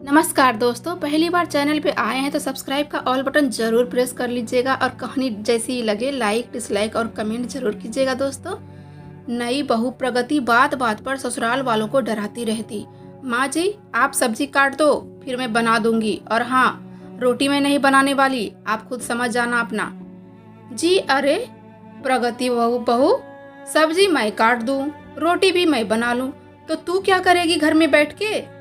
नमस्कार दोस्तों, पहली बार चैनल पे आए हैं तो सब्सक्राइब का ऑल बटन ज़रूर प्रेस कर लीजिएगा और कहानी जैसी लगे लाइक डिसलाइक और कमेंट ज़रूर कीजिएगा। दोस्तों, नई बहू प्रगति बात बात पर ससुराल वालों को डराती रहती। माँ जी, आप सब्जी काट दो, फिर मैं बना दूंगी, और हाँ, रोटी मैं नहीं बनाने वाली, आप खुद समझ जाना अपना। जी अरे प्रगति बहू बहू, सब्जी मैं काट दूँ, रोटी भी मैं बना लूँ, तो तू क्या करेगी घर में बैठ के?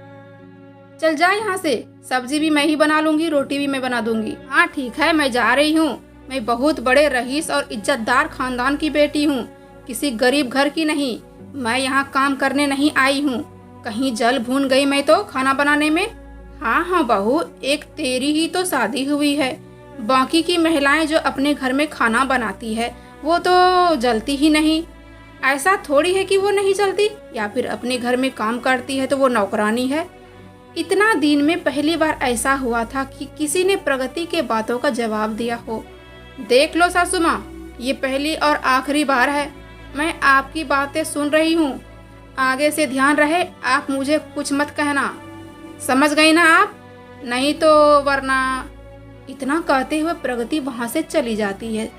चल जा यहाँ से, सब्जी भी मैं ही बना लूंगी, रोटी भी मैं बना दूंगी। हाँ ठीक है, मैं जा रही हूँ। मैं बहुत बड़े रईस और इज्जतदार खानदान की बेटी हूँ, किसी गरीब घर की नहीं। मैं यहाँ काम करने नहीं आई हूँ। कहीं जल भून गई मैं तो खाना बनाने में। हाँ हाँ बहू, एक तेरी ही तो शादी हुई है, बाकी की महिलाएं जो अपने घर में खाना बनाती है वो तो जलती ही नहीं। ऐसा थोड़ी है कि वो नहीं जलती, या फिर अपने घर में काम करती है तो वो नौकरानी है। इतना दिन में पहली बार ऐसा हुआ था कि किसी ने प्रगति के बातों का जवाब दिया हो। देख लो सासू माँ, ये पहली और आखिरी बार है। मैं आपकी बातें सुन रही हूँ, आगे से ध्यान रहे, आप मुझे कुछ मत कहना, समझ गई ना आप? नहीं तो वरना। इतना कहते हुए प्रगति वहाँ से चली जाती है।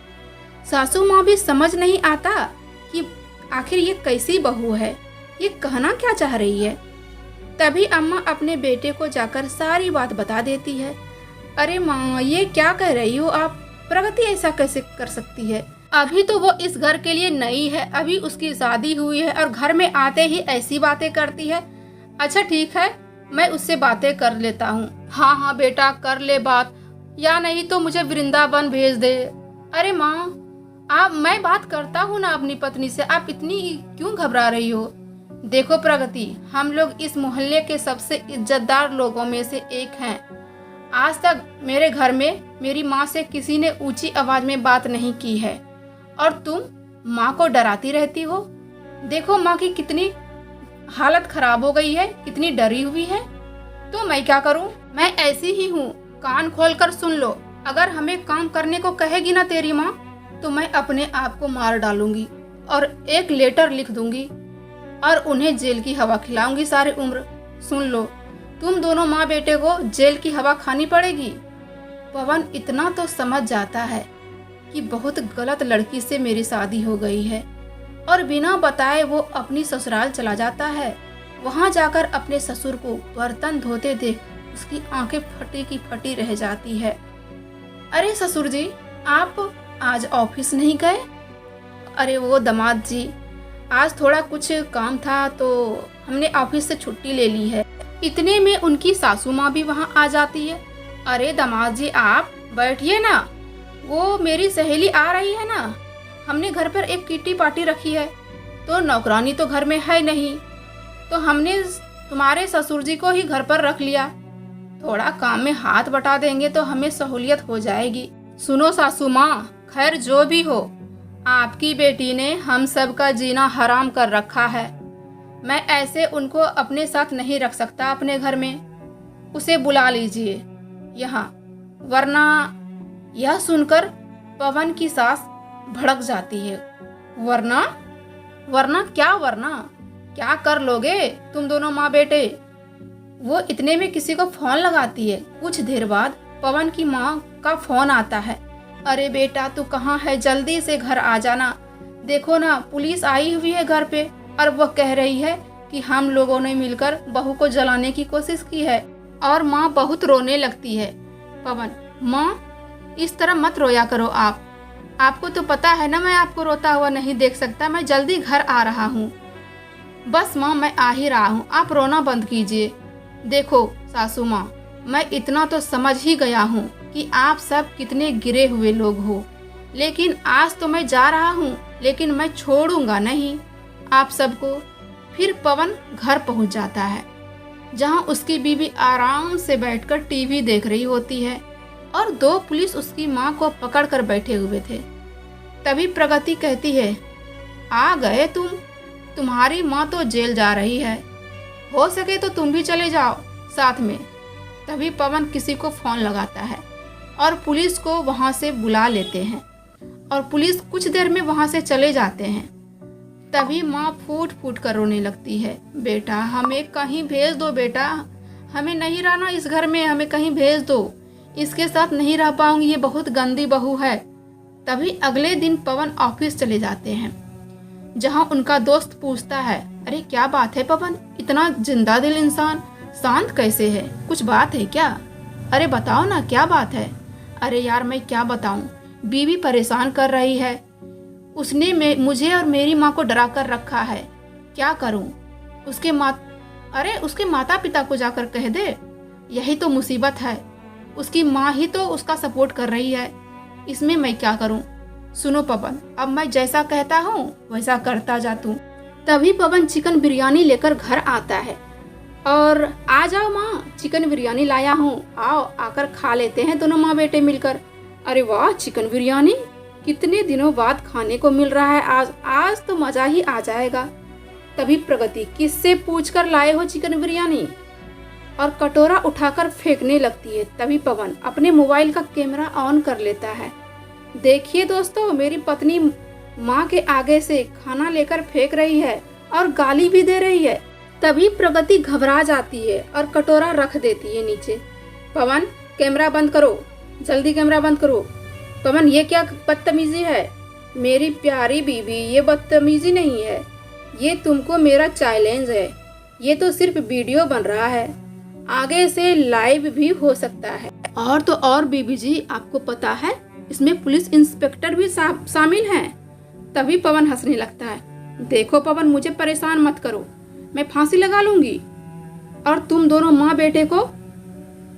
सासू माँ भी समझ नहीं आता कि आखिर ये कैसी बहू है, ये कहना क्या चाह रही है। तभी अम्मा अपने बेटे को जाकर सारी बात बता देती है। अरे माँ, ये क्या कह रही हो आप? प्रगति ऐसा कैसे कर सकती है? अभी तो वो इस घर के लिए नई है, अभी उसकी शादी हुई है और घर में आते ही ऐसी बातें करती है। अच्छा ठीक है, मैं उससे बातें कर लेता हूँ। हाँ हाँ बेटा, कर ले बात, या नहीं तो मुझे वृंदावन भेज दे। अरे माँ, मैं बात करता हूँ ना अपनी पत्नी से, आप इतनी क्यों घबरा रही हो? देखो प्रगति, हम लोग इस मोहल्ले के सबसे इज्जतदार लोगों में से एक हैं। आज तक मेरे घर में मेरी माँ से किसी ने ऊंची आवाज में बात नहीं की है, और तुम माँ को डराती रहती हो। देखो माँ की कितनी हालत खराब हो गई है, कितनी डरी हुई है। तो मैं क्या करूँ? मैं ऐसी ही हूँ, कान खोल कर सुन लो। अगर हमें काम करने को कहेगी ना तेरी माँ, तो मैं अपने आप को मार डालूंगी और एक लेटर लिख दूंगी और उन्हें जेल की हवा खिलाऊंगी सारी उम्र। सुन लो, तुम दोनों माँ बेटे को जेल की हवा खानी पड़ेगी। पवन इतना तो समझ जाता है कि बहुत गलत लड़की से मेरी शादी हो गई है, और बिना बताए वो अपनी ससुराल चला जाता है। वहाँ जाकर अपने ससुर को बर्तन धोते देख उसकी आंखें फटी की फटी रह जाती है। अरे ससुर जी, आप आज ऑफिस नहीं गए? अरे वो दामाद जी, आज थोड़ा कुछ काम था तो हमने ऑफिस से छुट्टी ले ली है। इतने में उनकी सासू माँ भी वहाँ आ जाती है। अरे दामाद जी, आप बैठिए ना, वो मेरी सहेली आ रही है ना, हमने घर पर एक किट्टी पार्टी रखी है, तो नौकरानी तो घर में है नहीं, तो हमने तुम्हारे ससुर जी को ही घर पर रख लिया। थोड़ा काम में हाथ बटा देंगे तो हमें सहूलियत हो जाएगी। सुनो सासू माँ, खैर जो भी हो, आपकी बेटी ने हम सब का जीना हराम कर रखा है। मैं ऐसे उनको अपने साथ नहीं रख सकता अपने घर में। उसे बुला लीजिए यहाँ, वरना। यह सुनकर पवन की सास भड़क जाती है। वरना? वरना क्या? वरना क्या कर लोगे तुम दोनों माँ बेटे? वो इतने में किसी को फोन लगाती है। कुछ देर बाद पवन की माँ का फोन आता है। अरे बेटा, तू कहाँ है? जल्दी से घर आ जाना। देखो ना, पुलिस आई हुई है घर पे, और वह कह रही है कि हम लोगों ने मिलकर बहू को जलाने की कोशिश की है। और माँ बहुत रोने लगती है। पवन, माँ इस तरह मत रोया करो आप। आपको तो पता है ना, मैं आपको रोता हुआ नहीं देख सकता। मैं जल्दी घर आ रहा हूँ। बस माँ, मैं आ ही रहा हूँ, आप रोना बंद कीजिए। देखो सासू माँ, मैं इतना तो समझ ही गया हूँ कि आप सब कितने गिरे हुए लोग हो, लेकिन आज तो मैं जा रहा हूँ, लेकिन मैं छोड़ूंगा नहीं आप सबको। फिर पवन घर पहुँच जाता है, जहाँ उसकी बीवी आराम से बैठकर टीवी देख रही होती है, और दो पुलिस उसकी माँ को पकड़ कर बैठे हुए थे। तभी प्रगति कहती है, आ गए तुम, तुम्हारी माँ तो जेल जा रही है, हो सके तो तुम भी चले जाओ साथ में। तभी पवन किसी को फोन लगाता है और पुलिस को वहाँ से बुला लेते हैं, और पुलिस कुछ देर में वहाँ से चले जाते हैं। तभी माँ फूट फूट कर रोने लगती है। बेटा, हमें कहीं भेज दो बेटा, हमें नहीं रहना इस घर में, हमें कहीं भेज दो, इसके साथ नहीं रह पाऊंगी, ये बहुत गंदी बहू है। तभी अगले दिन पवन ऑफिस चले जाते हैं, जहां उनका दोस्त पूछता है, अरे क्या बात है पवन, इतना जिंदा दिल इंसान शांत कैसे है, कुछ बात है क्या? अरे बताओ ना क्या बात है? अरे यार मैं क्या बताऊं, बीवी परेशान कर रही है, उसने मुझे और मेरी माँ को डरा कर रखा है, क्या करूं? उसके माता पिता को जाकर कह दे, यही तो मुसीबत है, उसकी माँ ही तो उसका सपोर्ट कर रही है, इसमें मैं क्या करूं? सुनो पवन, अब मैं जैसा कहता हूँ वैसा करता जा तू। तभी पवन चिकन बिरयानी लेकर घर आता है और आ जाओ माँ, चिकन बिरयानी लाया हूँ, आओ आकर खा लेते हैं दोनों माँ बेटे मिलकर। अरे वाह, चिकन बिरयानी कितने दिनों बाद खाने को मिल रहा है, आज तो मजा ही आ जाएगा। तभी प्रगति, किससे पूछकर लाए हो चिकन बिरयानी? और कटोरा उठाकर फेंकने लगती है। तभी पवन अपने मोबाइल का कैमरा ऑन कर लेता है। देखिए दोस्तों, मेरी पत्नी माँ के आगे से खाना लेकर फेंक रही है और गाली भी दे रही है। तभी प्रगति घबरा जाती है और कटोरा रख देती है नीचे। पवन कैमरा बंद करो, जल्दी कैमरा बंद करो। पवन ये क्या बदतमीजी है? मेरी प्यारी बीवी, ये बदतमीजी नहीं है, ये तुमको मेरा चैलेंज है, ये तो सिर्फ वीडियो बन रहा है, आगे से लाइव भी हो सकता है। और तो और बीबी जी, आपको पता है इसमें पुलिस इंस्पेक्टर भी शामिल हैं। तभी पवन हंसने लगता है। देखो पवन, मुझे परेशान मत करो, मैं फांसी लगा लूंगी और तुम दोनों माँ बेटे को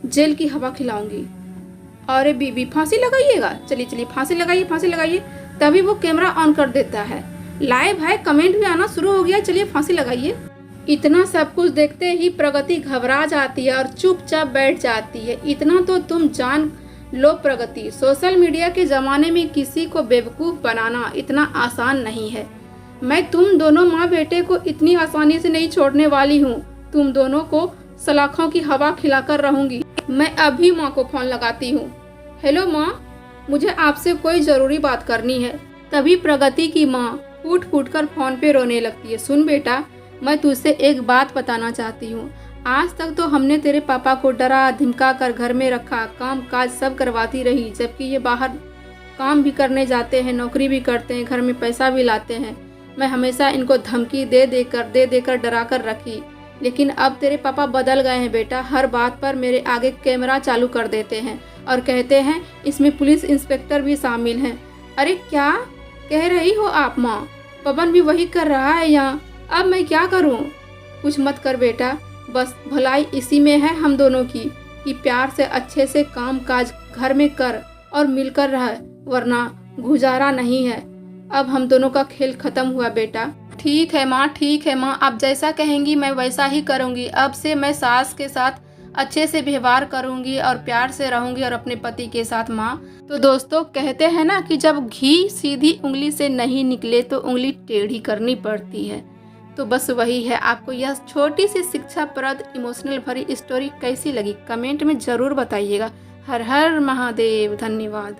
जेल की हवा खिलाऊंगी। अरे बीबी फांसी लगाइएगा, चलिए चलिए फांसी लगाइए, फांसी लगाइए। तभी वो कैमरा ऑन कर देता है, लाइव है, कमेंट भी आना शुरू हो गया, चलिए फांसी लगाइए। इतना सब कुछ देखते ही प्रगति घबरा जाती है और चुपचाप बैठ जाती है। इतना तो तुम जान लो प्रगति, सोशल मीडिया के जमाने में किसी को बेवकूफ बनाना इतना आसान नहीं है। मैं तुम दोनों माँ बेटे को इतनी आसानी से नहीं छोड़ने वाली हूँ, तुम दोनों को सलाखों की हवा खिलाकर रहूंगी। मैं अभी माँ को फोन लगाती हूँ। हेलो माँ, मुझे आपसे कोई जरूरी बात करनी है। तभी प्रगति की माँ फूट फूट कर फोन पे रोने लगती है। सुन बेटा, मैं तुझसे एक बात बताना चाहती हूँ। आज तक तो हमने तेरे पापा को डरा धमका कर घर में रखा, काम काज सब करवाती रही, जबकि ये बाहर काम भी करने जाते हैं, नौकरी भी करते हैं, घर में पैसा भी लाते हैं। मैं हमेशा इनको धमकी दे देकर डरा कर रखी, लेकिन अब तेरे पापा बदल गए हैं बेटा। हर बात पर मेरे आगे कैमरा चालू कर देते हैं और कहते हैं इसमें पुलिस इंस्पेक्टर भी शामिल हैं। अरे क्या कह रही हो आप माँ? पवन भी वही कर रहा है यहाँ, अब मैं क्या करूँ? कुछ मत कर बेटा, बस भलाई इसी में है हम दोनों की, कि प्यार से अच्छे से काम काज घर में कर और मिलकर रह, वरना गुजारा नहीं है। अब हम दोनों का खेल खत्म हुआ बेटा। ठीक है माँ, ठीक है माँ, आप जैसा कहेंगी मैं वैसा ही करूँगी। अब से मैं सास के साथ अच्छे से व्यवहार करूँगी और प्यार से रहूँगी और अपने पति के साथ माँ। तो दोस्तों कहते हैं ना कि जब घी सीधी उंगली से नहीं निकले तो उंगली टेढ़ी करनी पड़ती है। तो बस वही है। आपको यह छोटी सी शिक्षाप्रद इमोशनल भरी स्टोरी कैसी लगी कमेंट में ज़रूर बताइएगा। हर हर महादेव, धन्यवाद।